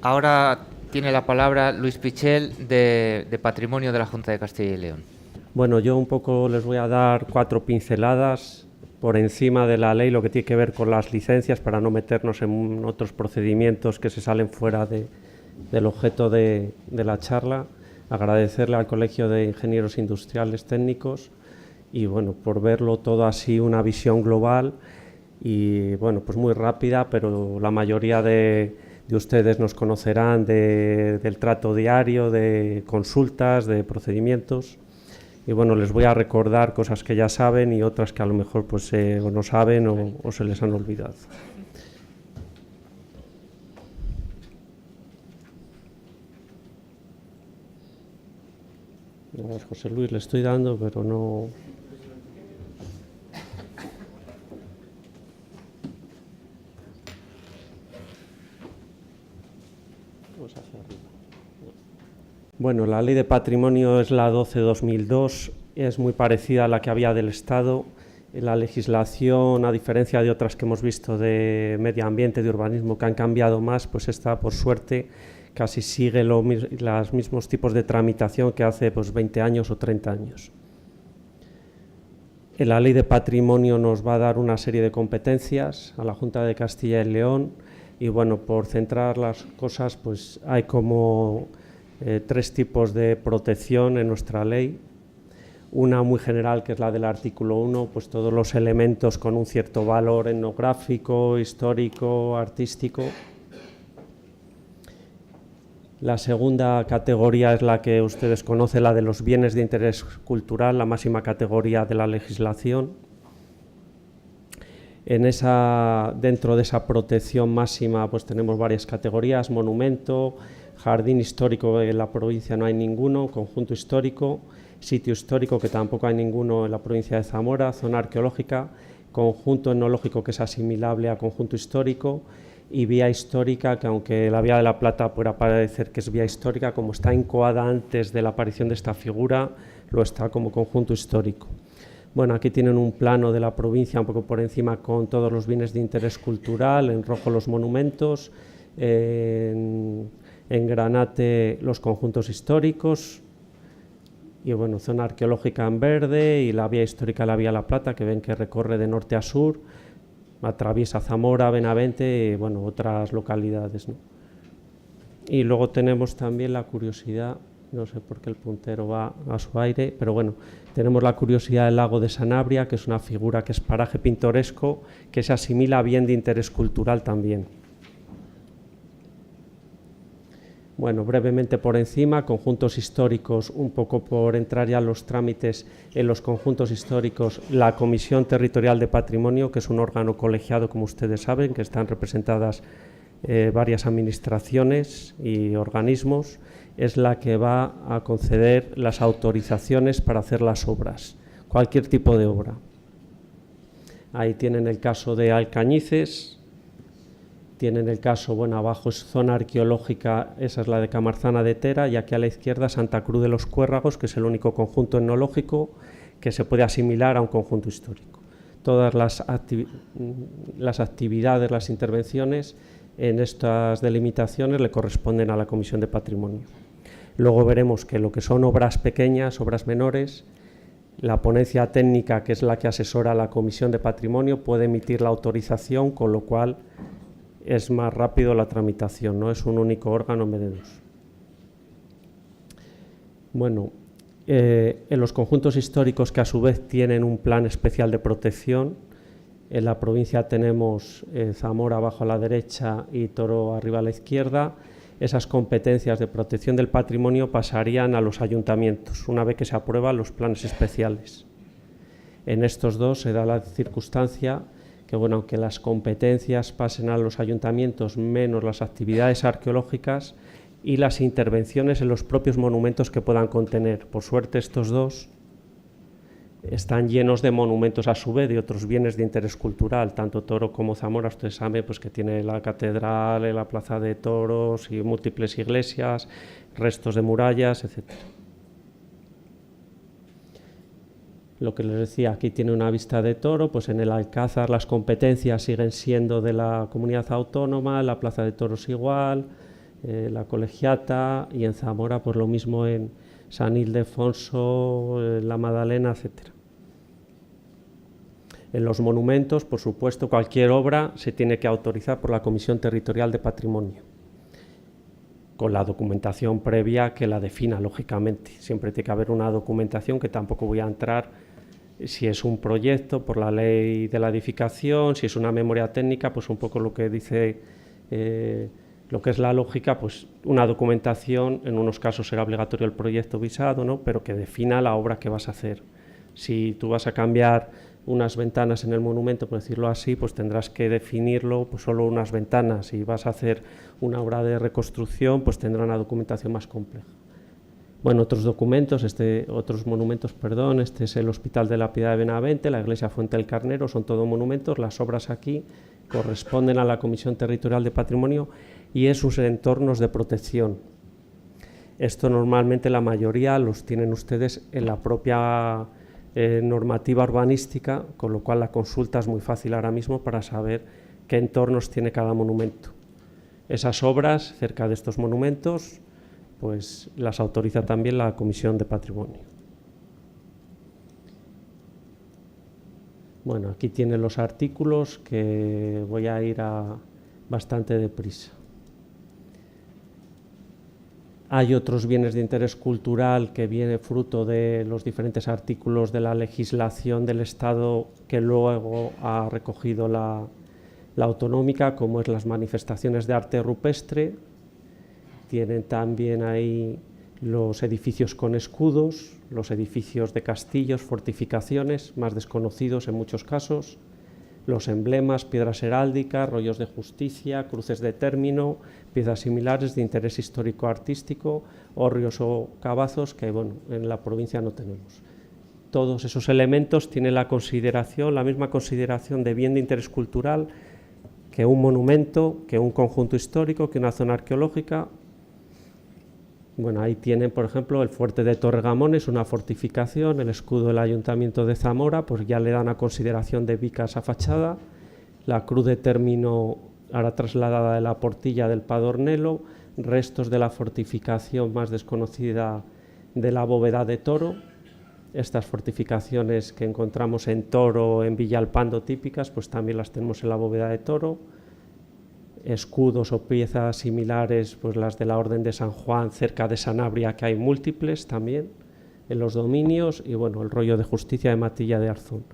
Ahora tiene la palabra Luis Pichel de Patrimonio de la Junta de Castilla y León. Bueno, yo un poco les voy a dar 4 pinceladas por encima de la ley, lo que tiene que ver con las licencias, para no meternos en otros procedimientos que se salen fuera del objeto de la charla. Agradecerle al Colegio de Ingenieros Industriales Técnicos y bueno, por verlo todo así, una visión global y bueno, pues muy rápida, pero la mayoría de ustedes nos conocerán del trato diario, de consultas, de procedimientos. Y bueno, les voy a recordar cosas que ya saben y otras que a lo mejor pues o no saben o se les han olvidado. A ver, José Luis, le estoy dando, pero no... Vamos hacia arriba. Bueno, la Ley de Patrimonio es la 12/2002, es muy parecida a la que había del Estado. La legislación, a diferencia de otras que hemos visto de medio ambiente, de urbanismo, que han cambiado más, pues esta, por suerte, casi sigue los mismos tipos de tramitación que hace pues, 20 años o 30 años. La Ley de Patrimonio nos va a dar una serie de competencias a la Junta de Castilla y León y, bueno, por centrar las cosas, pues hay como 3 tipos de protección en nuestra ley. Una muy general, que es la del artículo 1, pues todos los elementos con un cierto valor etnográfico, histórico, artístico. La segunda categoría es la que ustedes conocen, la de los bienes de interés cultural, la máxima categoría de la legislación. Dentro de esa protección máxima pues tenemos varias categorías: monumento, jardín histórico, en la provincia no hay ninguno, conjunto histórico, sitio histórico, que tampoco hay ninguno en la provincia de Zamora, zona arqueológica, conjunto etnológico, que es asimilable a conjunto histórico, y vía histórica, que aunque la Vía de la Plata pueda parecer que es vía histórica, como está incoada antes de la aparición de esta figura, lo está como conjunto histórico. Bueno, aquí tienen un plano de la provincia un poco por encima con todos los bienes de interés cultural, en rojo los monumentos, en granate los conjuntos históricos y bueno, zona arqueológica en verde y la vía histórica, la Vía de la Plata, que ven que recorre de norte a sur, atraviesa Zamora, Benavente y bueno, otras localidades, ¿no? Y luego tenemos también la curiosidad, no sé por qué el puntero va a su aire, pero bueno, tenemos la curiosidad del lago de Sanabria, que es una figura que es paraje pintoresco, que se asimila a bien de interés cultural también. Bueno, brevemente por encima, conjuntos históricos, un poco por entrar ya los trámites en los conjuntos históricos. La Comisión Territorial de Patrimonio, que es un órgano colegiado, como ustedes saben, que están representadas varias administraciones y organismos, es la que va a conceder las autorizaciones para hacer las obras, cualquier tipo de obra. Ahí tienen el caso de Alcañices. Tienen el caso, bueno, abajo es zona arqueológica, esa es la de Camarzana de Tera, y aquí a la izquierda Santa Cruz de los Cuérragos, que es el único conjunto etnológico que se puede asimilar a un conjunto histórico. Todas las actividades, las intervenciones en estas delimitaciones le corresponden a la Comisión de Patrimonio. Luego veremos que lo que son obras pequeñas, obras menores, la ponencia técnica, que es la que asesora a la Comisión de Patrimonio, puede emitir la autorización, con lo cual es más rápido la tramitación, no es un único órgano en vez de 2. Bueno, en los conjuntos históricos, que a su vez tienen un plan especial de protección, en la provincia tenemos Zamora abajo a la derecha y Toro arriba a la izquierda. Esas competencias de protección del patrimonio pasarían a los ayuntamientos una vez que se aprueban los planes especiales. En estos dos se da la circunstancia que, bueno, aunque las competencias pasen a los ayuntamientos, menos las actividades arqueológicas y las intervenciones en los propios monumentos que puedan contener. Por suerte, estos dos están llenos de monumentos a su vez, de otros bienes de interés cultural, tanto Toro como Zamora. Ustedes saben pues, que tiene la catedral, la plaza de toros y múltiples iglesias, restos de murallas, etc. Lo que les decía, aquí tiene una vista de Toro, pues en el Alcázar las competencias siguen siendo de la comunidad autónoma, la plaza de toros igual, la Colegiata, y en Zamora pues lo mismo en San Ildefonso, la Madalena, etc. En los monumentos, por supuesto, cualquier obra se tiene que autorizar por la Comisión Territorial de Patrimonio, con la documentación previa que la defina, lógicamente. Siempre tiene que haber una documentación, que tampoco voy a entrar si es un proyecto por la ley de la edificación, si es una memoria técnica, pues un poco lo que dice lo que es la lógica, pues una documentación, en unos casos será obligatorio el proyecto visado, ¿no?, pero que defina la obra que vas a hacer. Si tú vas a cambiar unas ventanas en el monumento, por decirlo así, pues tendrás que definirlo, pues solo unas ventanas. Si vas a hacer una obra de reconstrucción, pues tendrá una documentación más compleja. Bueno, otros documentos, otros monumentos, perdón, este es el Hospital de la Piedad de Benavente, la Iglesia Fuente del Carnero, son todos monumentos. Las obras aquí corresponden a la Comisión Territorial de Patrimonio y en sus entornos de protección. Esto normalmente la mayoría los tienen ustedes en la propia normativa urbanística, con lo cual la consulta es muy fácil ahora mismo para saber qué entornos tiene cada monumento. Esas obras cerca de estos monumentos pues las autoriza también la Comisión de Patrimonio. Bueno, aquí tienen los artículos, que voy a ir bastante deprisa. Hay otros bienes de interés cultural que viene fruto de los diferentes artículos de la legislación del Estado que luego ha recogido la autonómica, como es las manifestaciones de arte rupestre. Tienen también ahí los edificios con escudos, los edificios de castillos, fortificaciones, más desconocidos en muchos casos, los emblemas, piedras heráldicas, rollos de justicia, cruces de término, piezas similares de interés histórico-artístico, hórreos o cabazos que, bueno, en la provincia no tenemos. Todos esos elementos tienen la misma consideración de bien de interés cultural que un monumento, que un conjunto histórico, que una zona arqueológica. Bueno, ahí tienen, por ejemplo, el fuerte de Torregamón, es una fortificación, el escudo del Ayuntamiento de Zamora, pues ya le dan a consideración de vica a esa fachada, la cruz de término ahora trasladada de la Portilla del Padornelo, restos de la fortificación más desconocida de la Bóveda de Toro. Estas fortificaciones que encontramos en Toro, en Villalpando típicas, pues también las tenemos en la Bóveda de Toro. Escudos o piezas similares, pues las de la Orden de San Juan cerca de Sanabria, que hay múltiples también en los dominios, y bueno, el rollo de justicia de Matilla de Arzón,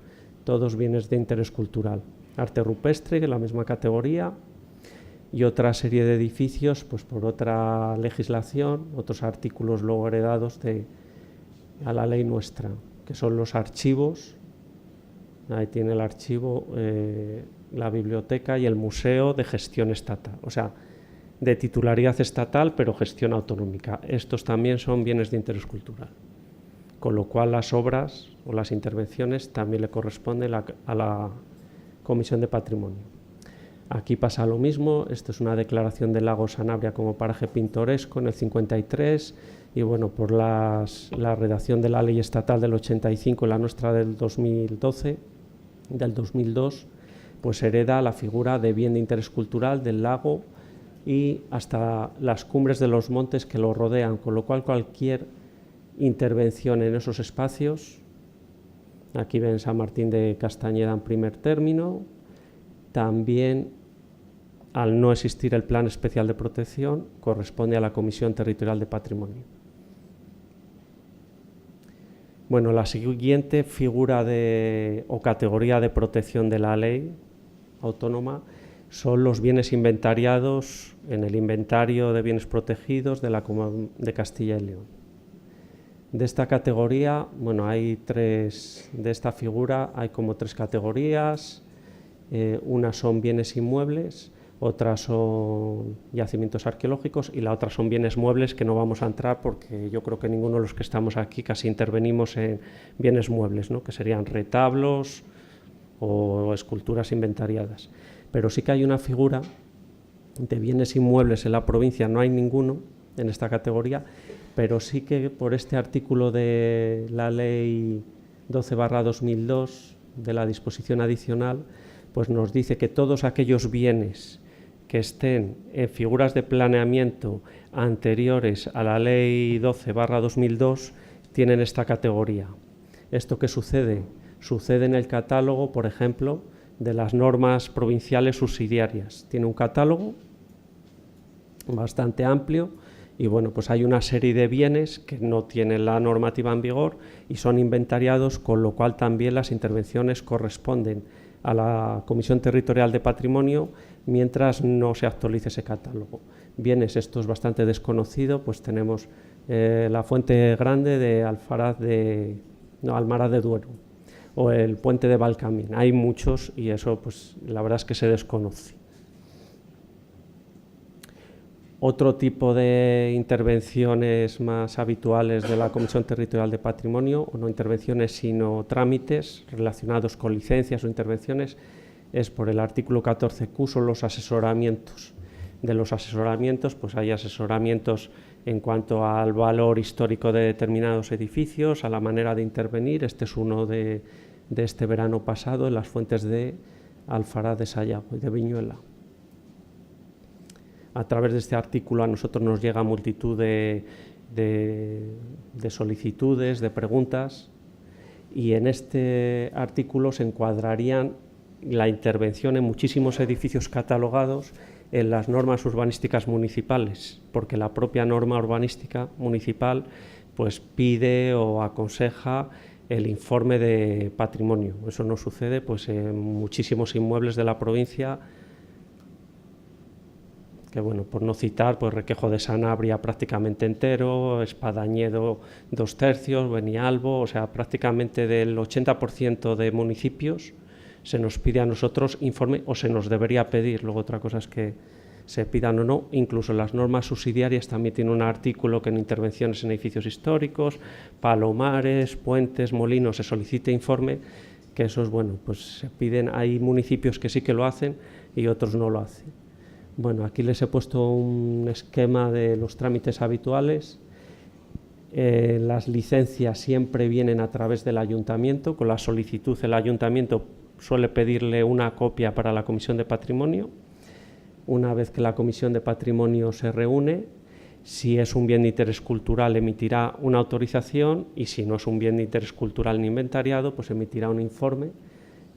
todos bienes de interés cultural. Arte rupestre, en la misma categoría, y otra serie de edificios, pues por otra legislación, otros artículos luego heredados a la ley nuestra, que son los archivos. Ahí tiene el archivo, la biblioteca y el museo de gestión estatal, o sea, de titularidad estatal pero gestión autonómica. Estos también son bienes de interés cultural, con lo cual las obras o las intervenciones también le corresponden a la Comisión de Patrimonio. Aquí pasa lo mismo, esto es una declaración del lago Sanabria como paraje pintoresco en el 53, y bueno, por la redacción de la ley estatal del 85 y la nuestra del 2012, del 2002, pues hereda la figura de bien de interés cultural del lago y hasta las cumbres de los montes que lo rodean, con lo cual cualquier intervención en esos espacios, aquí ven San Martín de Castañeda en primer término, también al no existir el plan especial de protección corresponde a la Comisión Territorial de Patrimonio. Bueno, la siguiente figura o categoría de protección de la ley autónoma son los bienes inventariados en el inventario de bienes protegidos de la Comunidad de Castilla y León. De esta categoría, bueno, de esta figura hay como tres categorías. Unas son bienes inmuebles, otras son yacimientos arqueológicos y la otra son bienes muebles, que no vamos a entrar porque yo creo que ninguno de los que estamos aquí casi intervenimos en bienes muebles, ¿no?, que serían retablos o esculturas inventariadas. Pero sí que hay una figura de bienes inmuebles en la provincia, no hay ninguno en esta categoría, pero sí que por este artículo de la Ley 12/2002 de la disposición adicional, pues nos dice que todos aquellos bienes que estén en figuras de planeamiento anteriores a la Ley 12/2002 tienen esta categoría. ¿Esto qué sucede? Sucede en el catálogo, por ejemplo, de las normas provinciales subsidiarias. Tiene un catálogo bastante amplio y bueno, pues hay una serie de bienes que no tienen la normativa en vigor y son inventariados, con lo cual también las intervenciones corresponden a la Comisión Territorial de Patrimonio mientras no se actualice ese catálogo. Bienes, esto es bastante desconocido, pues tenemos la Fuente Grande de Almaraz de Duero o el Puente de Valcamín. Hay muchos y eso pues la verdad es que se desconoce. Otro tipo de intervenciones más habituales de la Comisión Territorial de Patrimonio, o no intervenciones sino trámites relacionados con licencias o intervenciones, es por el artículo 14Q, son los asesoramientos. De los asesoramientos, pues hay asesoramientos en cuanto al valor histórico de determinados edificios, a la manera de intervenir. Este es uno de este verano pasado en las fuentes de Almaraz de Sayago y de Viñuela. A través de este artículo a nosotros nos llega multitud de solicitudes, de preguntas, y en este artículo se encuadrarían la intervención en muchísimos edificios catalogados en las normas urbanísticas municipales, porque la propia norma urbanística municipal pues pide o aconseja el informe de patrimonio. Eso no sucede pues en muchísimos inmuebles de la provincia, que bueno, por no citar, pues Requejo de Sanabria prácticamente entero, Espadañedo 2/3, Benialbo, o sea, prácticamente del 80% de municipios se nos pide a nosotros informe, o se nos debería pedir. Luego otra cosa es que se pidan o no. Incluso las normas subsidiarias también tienen un artículo que en intervenciones en edificios históricos, palomares, puentes, molinos, se solicite informe, que eso es bueno, pues se piden. Hay municipios que sí que lo hacen y otros no lo hacen. Bueno, aquí les he puesto un esquema de los trámites habituales. Las licencias siempre vienen a través del ayuntamiento. Con la solicitud el ayuntamiento suele pedirle una copia para la Comisión de Patrimonio. Una vez que la Comisión de Patrimonio se reúne, si es un bien de interés cultural emitirá una autorización, y si no es un bien de interés cultural ni inventariado, pues emitirá un informe,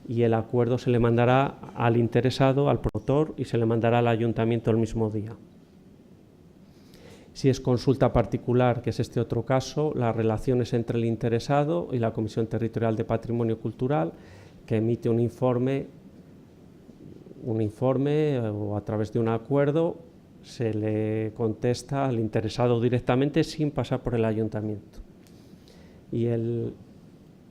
y el acuerdo se le mandará al interesado, al promotor, y se le mandará al ayuntamiento el mismo día. Si es consulta particular, que es este otro caso, las relaciones entre el interesado y la Comisión Territorial de Patrimonio Cultural, que emite un informe o a través de un acuerdo se le contesta al interesado directamente sin pasar por el ayuntamiento. Y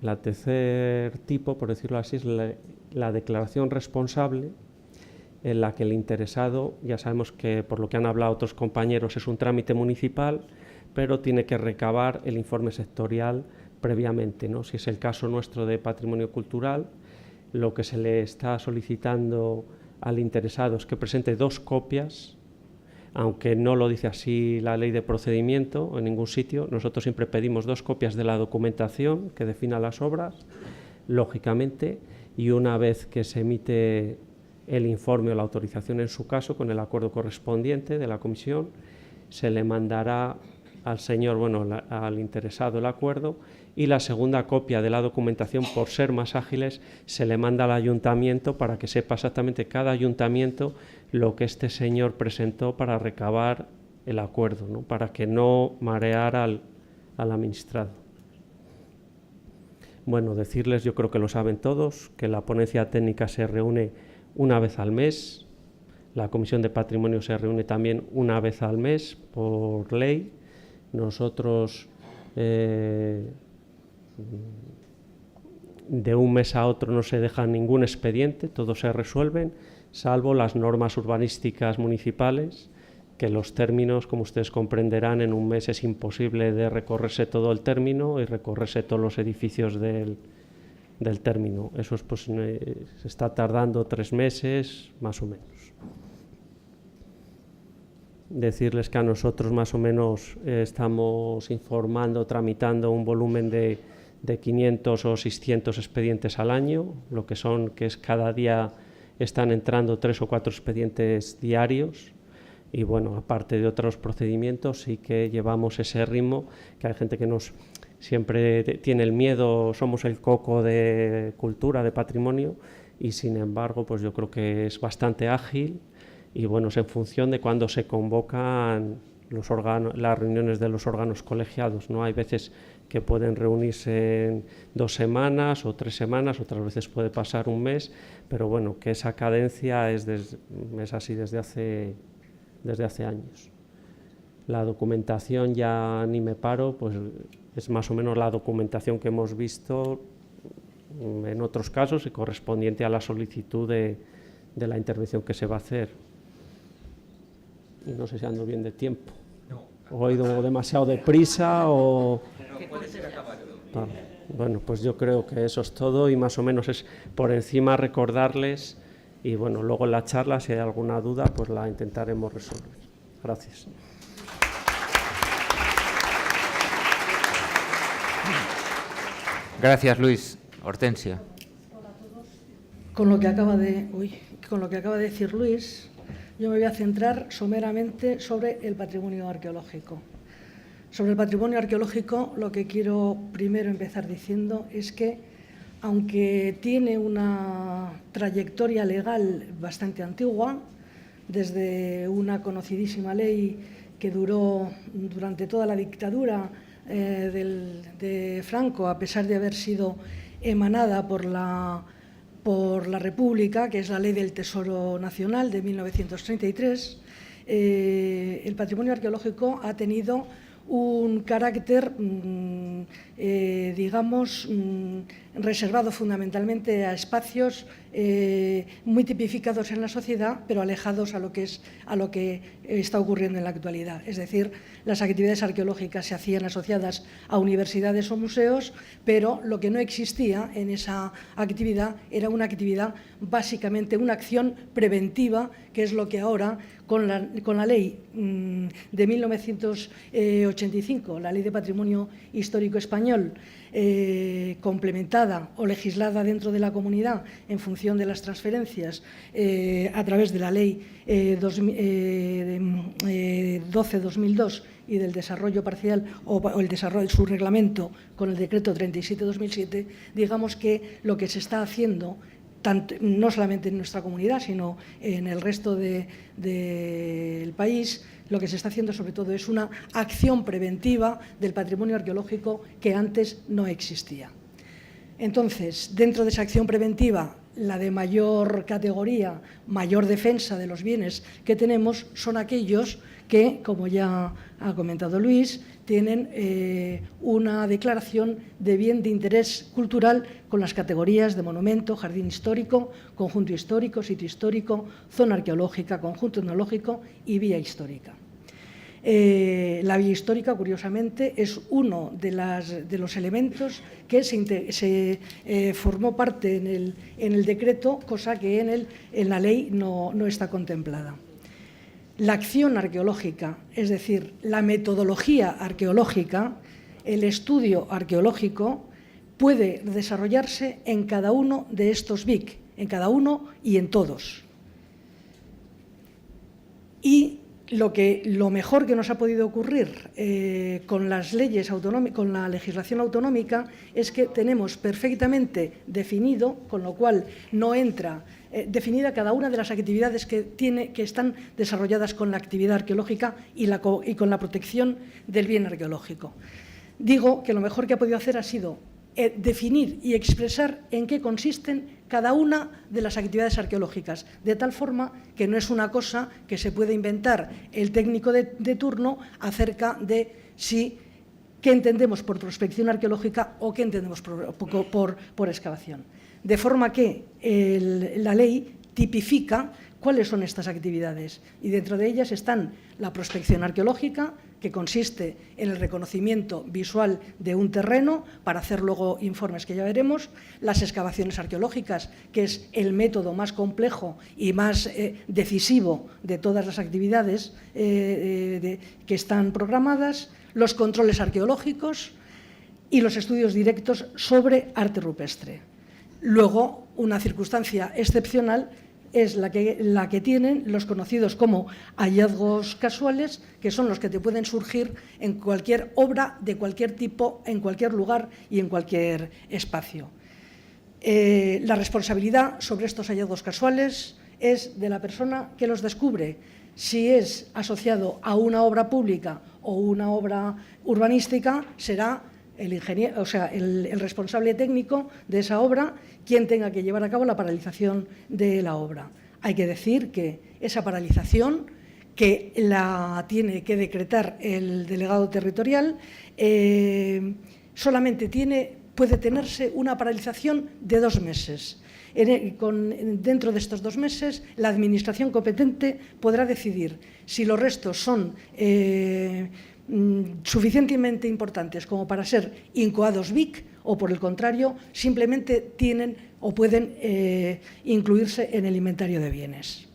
la tercer tipo, por decirlo así, es la declaración responsable, en la que el interesado, ya sabemos que por lo que han hablado otros compañeros es un trámite municipal, pero tiene que recabar el informe sectorial previamente, ¿no? Si es el caso nuestro de patrimonio cultural, lo que se le está solicitando al interesado es que presente 2 copias, aunque no lo dice así la ley de procedimiento en ningún sitio. Nosotros siempre pedimos 2 copias de la documentación que defina las obras, lógicamente, y una vez que se emite el informe o la autorización en su caso, con el acuerdo correspondiente de la comisión, se le mandará al señor, al interesado el acuerdo, y la segunda copia de la documentación, por ser más ágiles, se le manda al ayuntamiento para que sepa exactamente cada ayuntamiento lo que este señor presentó para recabar el acuerdo, ¿no? Para que no mareara al administrado. Bueno, decirles, yo creo que lo saben todos, que la ponencia técnica se reúne una vez al mes, la Comisión de Patrimonio se reúne también una vez al mes por ley. Nosotros de un mes a otro no se deja ningún expediente, todos se resuelven, salvo las normas urbanísticas municipales, que los términos, como ustedes comprenderán, en un mes es imposible de recorrerse todo el término y recorrerse todos los edificios del término. Eso es, pues, se está tardando 3 meses, más o menos. Decirles que a nosotros más o menos estamos informando, tramitando un volumen de 500 o 600 expedientes al año, lo que es cada día están entrando 3 o 4 expedientes diarios. Y bueno, aparte de otros procedimientos, sí que llevamos ese ritmo, que hay gente que siempre tiene el miedo, somos el coco de cultura, de patrimonio, y sin embargo, pues yo creo que es bastante ágil, y bueno, es en función de cuándo se convocan las reuniones de los órganos colegiados, ¿no? Hay veces que pueden reunirse en 2 semanas o 3 semanas, otras veces puede pasar un mes, pero bueno, que esa cadencia es así desde hace años. La documentación ya ni me paro, pues es más o menos la documentación que hemos visto en otros casos y correspondiente a la solicitud de la intervención que se va a hacer. Y no sé si ando bien de tiempo. ¿O he ido demasiado deprisa o...? Bueno, pues yo creo que eso es todo y más o menos es por encima recordarles y bueno, luego en la charla si hay alguna duda pues la intentaremos resolver. Gracias. Gracias, Luis. Hortensia. Hola a todos. Con lo que acaba de decir Luis, yo me voy a centrar someramente sobre el patrimonio arqueológico. Sobre el patrimonio arqueológico, lo que quiero primero empezar diciendo es que, aunque tiene una trayectoria legal bastante antigua, desde una conocidísima ley que duró durante toda la dictadura de Franco, a pesar de haber sido emanada por la República, que es la Ley del Tesoro Nacional de 1933, el patrimonio arqueológico ha tenido un carácter, digamos, reservado fundamentalmente a espacios muy tipificados en la sociedad, pero alejados a lo que está ocurriendo en la actualidad. Es decir, las actividades arqueológicas se hacían asociadas a universidades o museos, pero lo que no existía en esa actividad era una actividad, básicamente una acción preventiva, que es lo que ahora, con la ley de 1985, la Ley de Patrimonio Histórico Español, complementada o legislada dentro de la comunidad en función de las transferencias a través de la Ley 12-2002 y del desarrollo parcial o el desarrollo de su reglamento con el decreto 37-2007, digamos que lo que se está haciendo, no solamente en nuestra comunidad, sino en el resto del país, lo que se está haciendo sobre todo es una acción preventiva del patrimonio arqueológico que antes no existía. Entonces, dentro de esa acción preventiva, la de mayor categoría, mayor defensa de los bienes que tenemos son aquellos que, como ya ha comentado Luis, tienen una declaración de bien de interés cultural con las categorías de monumento, jardín histórico, conjunto histórico, sitio histórico, zona arqueológica, conjunto etnológico y vía histórica. La vía histórica, curiosamente, es uno de los elementos que se formó parte en el decreto, cosa que en la ley no está contemplada. La acción arqueológica, es decir, la metodología arqueológica, el estudio arqueológico, puede desarrollarse en cada uno de estos BIC, en cada uno y en todos. Y lo mejor que nos ha podido ocurrir con las leyes autonómicas, con la legislación autonómica, es que tenemos perfectamente definido, con lo cual no entra definida cada una de las actividades que están desarrolladas con la actividad arqueológica y con la protección del bien arqueológico. Digo que lo mejor que ha podido hacer ha sido definir y expresar en qué consisten cada una de las actividades arqueológicas, de tal forma que no es una cosa que se puede inventar el técnico de turno acerca de qué entendemos por prospección arqueológica o qué entendemos por excavación. De forma que la ley tipifica cuáles son estas actividades y dentro de ellas están la prospección arqueológica, que consiste en el reconocimiento visual de un terreno para hacer luego informes que ya veremos, las excavaciones arqueológicas, que es el método más complejo y más decisivo de todas las actividades que están programadas, los controles arqueológicos y los estudios directos sobre arte rupestre. Luego, una circunstancia excepcional, es la que tienen los conocidos como hallazgos casuales, que son los que te pueden surgir en cualquier obra de cualquier tipo, en cualquier lugar y en cualquier espacio. La responsabilidad sobre estos hallazgos casuales es de la persona que los descubre. Si es asociado a una obra pública o una obra urbanística, será el ingeniero, o sea, el responsable técnico de esa obra quien tenga que llevar a cabo la paralización de la obra. Hay que decir que esa paralización, que la tiene que decretar el delegado territorial, solamente puede tenerse una paralización de 2 meses. Dentro de estos 2 meses, la Administración competente podrá decidir si los restos son suficientemente importantes como para ser incoados BIC o, por el contrario, simplemente tienen o pueden incluirse en el inventario de bienes.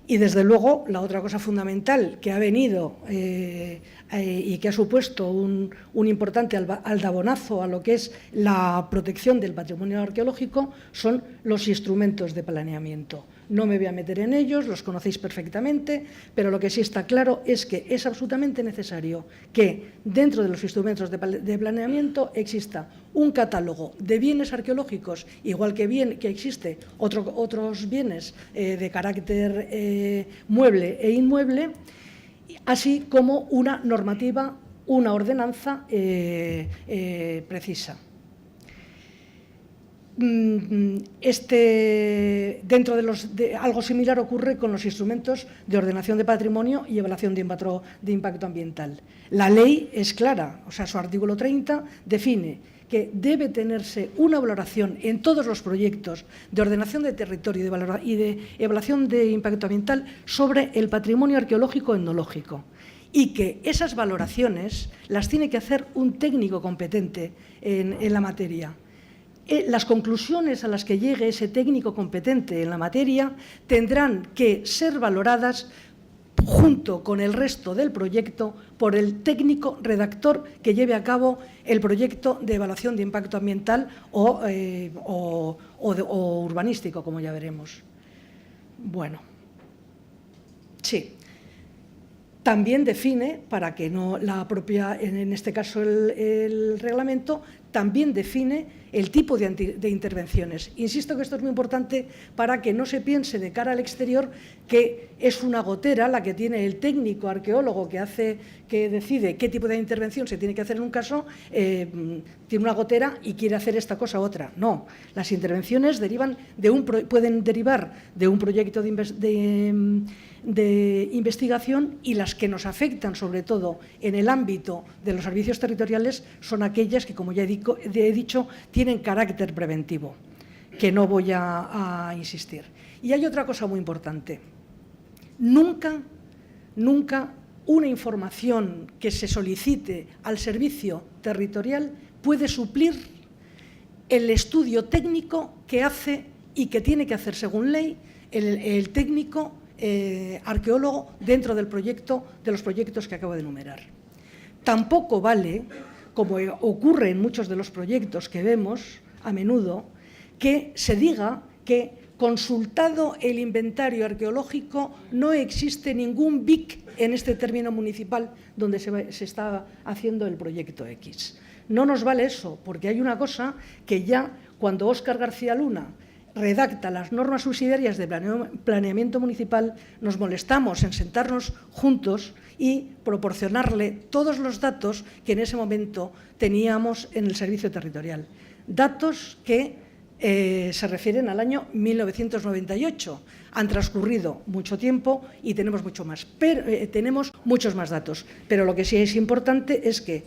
Y, desde luego, la otra cosa fundamental que ha venido y que ha supuesto un importante aldabonazo a lo que es la protección del patrimonio arqueológico son los instrumentos de planeamiento. No me voy a meter en ellos, los conocéis perfectamente, pero lo que sí está claro es que es absolutamente necesario que dentro de los instrumentos de planeamiento exista un catálogo de bienes arqueológicos, igual que existe otros bienes de carácter mueble e inmueble, así como una normativa, una ordenanza precisa. Algo similar ocurre con los instrumentos de ordenación de patrimonio y evaluación de impacto ambiental. La ley es clara, o sea, su artículo 30 define que debe tenerse una valoración en todos los proyectos de ordenación de territorio y de evaluación de impacto ambiental sobre el patrimonio arqueológico etnológico, y que esas valoraciones las tiene que hacer un técnico competente en la materia. Las conclusiones a las que llegue ese técnico competente en la materia tendrán que ser valoradas junto con el resto del proyecto por el técnico redactor que lleve a cabo el proyecto de evaluación de impacto ambiental o urbanístico, como ya veremos. Bueno, sí. También define, para que no la propia, en este caso el reglamento, también define el tipo de intervenciones. Insisto que esto es muy importante para que no se piense de cara al exterior que es una gotera la que tiene el técnico arqueólogo que decide qué tipo de intervención se tiene que hacer en un caso, tiene una gotera y quiere hacer esta cosa u otra. No, las intervenciones pueden derivar de un proyecto de investigación, y las que nos afectan, sobre todo en el ámbito de los servicios territoriales, son aquellas que, como ya he dicho, tienen carácter preventivo, que no voy a insistir. Y hay otra cosa muy importante. Nunca una información que se solicite al servicio territorial puede suplir el estudio técnico que hace y que tiene que hacer, según ley, el técnico arqueólogo dentro del proyecto, de los proyectos que acabo de enumerar. Tampoco vale, como ocurre en muchos de los proyectos que vemos a menudo, que se diga que, consultado el inventario arqueológico, no existe ningún BIC en este término municipal donde se está haciendo el proyecto X. No nos vale eso, porque hay una cosa que ya cuando Óscar García Luna redacta las normas subsidiarias de planeamiento municipal, nos molestamos en sentarnos juntos y proporcionarle todos los datos que en ese momento teníamos en el servicio territorial. Datos que se refieren al año 1998. Han transcurrido mucho tiempo y tenemos tenemos muchos más datos. Pero lo que sí es importante es que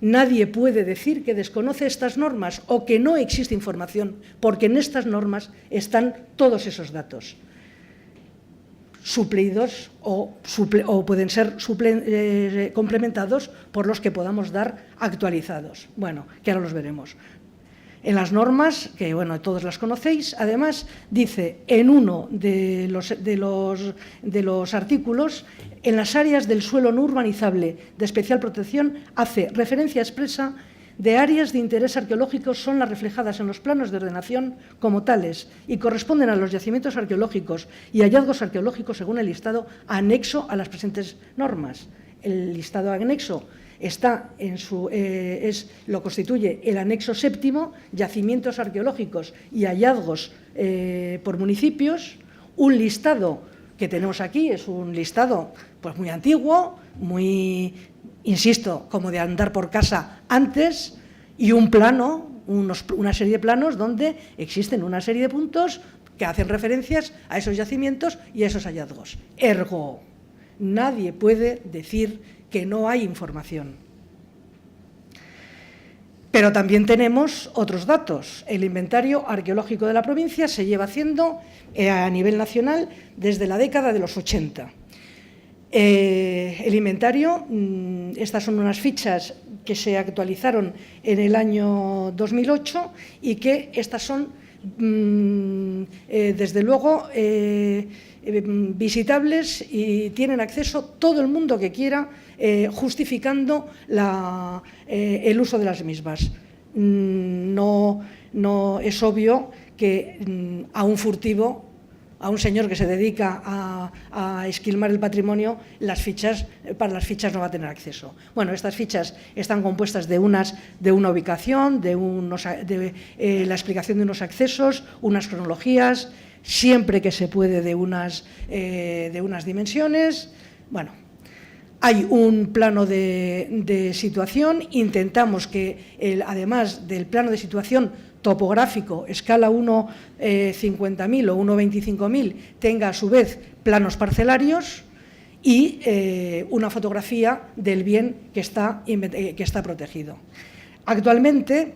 nadie puede decir que desconoce estas normas o que no existe información, porque en estas normas están todos esos datos suplidos o pueden ser complementados por los que podamos dar actualizados. Bueno, que ahora los veremos. En las normas, que bueno, todos las conocéis, además dice en uno de los artículos: en las áreas del suelo no urbanizable de especial protección, hace referencia expresa de áreas de interés arqueológico son las reflejadas en los planos de ordenación como tales y corresponden a los yacimientos arqueológicos y hallazgos arqueológicos según el listado anexo a las presentes normas. El listado anexo está lo constituye el anexo séptimo, yacimientos arqueológicos y hallazgos por municipios. Un listado que tenemos aquí es un listado pues muy antiguo, muy, insisto, como de andar por casa antes, y un plano, una serie de planos donde existen una serie de puntos que hacen referencias a esos yacimientos y a esos hallazgos. Ergo, nadie puede decir que no hay información. Pero también tenemos otros datos. El inventario arqueológico de la provincia se lleva haciendo a nivel nacional desde la década de los 80. El inventario, estas son unas fichas que se actualizaron en el año 2008 y que estas son, desde luego, visitables y tienen acceso todo el mundo que quiera, justificando el uso de las mismas. No es obvio que a un furtivo, a un señor que se dedica a esquilmar el patrimonio, para las fichas no va a tener acceso. Bueno, estas fichas están compuestas de una ubicación, de la explicación de unos accesos, unas cronologías, siempre que se puede de unas dimensiones. Bueno, hay un plano de situación. Intentamos que, además del plano de situación topográfico, escala 1,50.000 o 1,25.000, tenga a su vez planos parcelarios y una fotografía del bien que está protegido. Actualmente,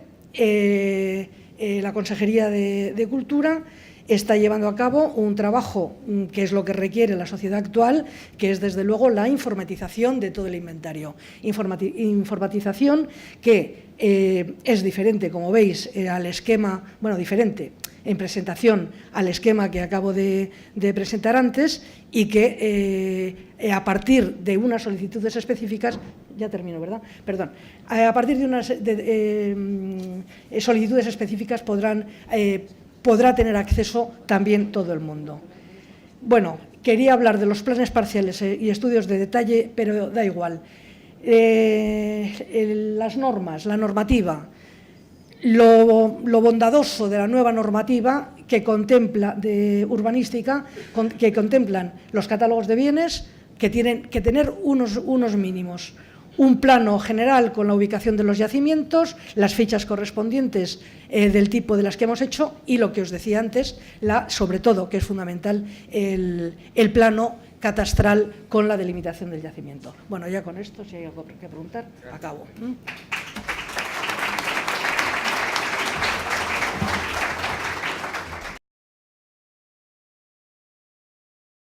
la Consejería de Cultura está llevando a cabo un trabajo que es lo que requiere la sociedad actual, que es desde luego la informatización de todo el inventario. Informatización que es diferente, como veis, al esquema, bueno, diferente en presentación al esquema que acabo de presentar antes, y que a partir de unas solicitudes específicas, ya termino, ¿verdad? Perdón. A partir de unas solicitudes específicas podrá tener acceso también todo el mundo. Bueno, quería hablar de los planes parciales y estudios de detalle, pero da igual. Las normas, la normativa, lo bondadoso de la nueva normativa que contempla de urbanística, que contemplan los catálogos de bienes, que tienen que tener unos mínimos. Un plano general con la ubicación de los yacimientos, las fichas correspondientes del tipo de las que hemos hecho y lo que os decía antes, sobre todo, que es fundamental, el plano catastral con la delimitación del yacimiento. Bueno, ya con esto, si hay algo que preguntar, acabo.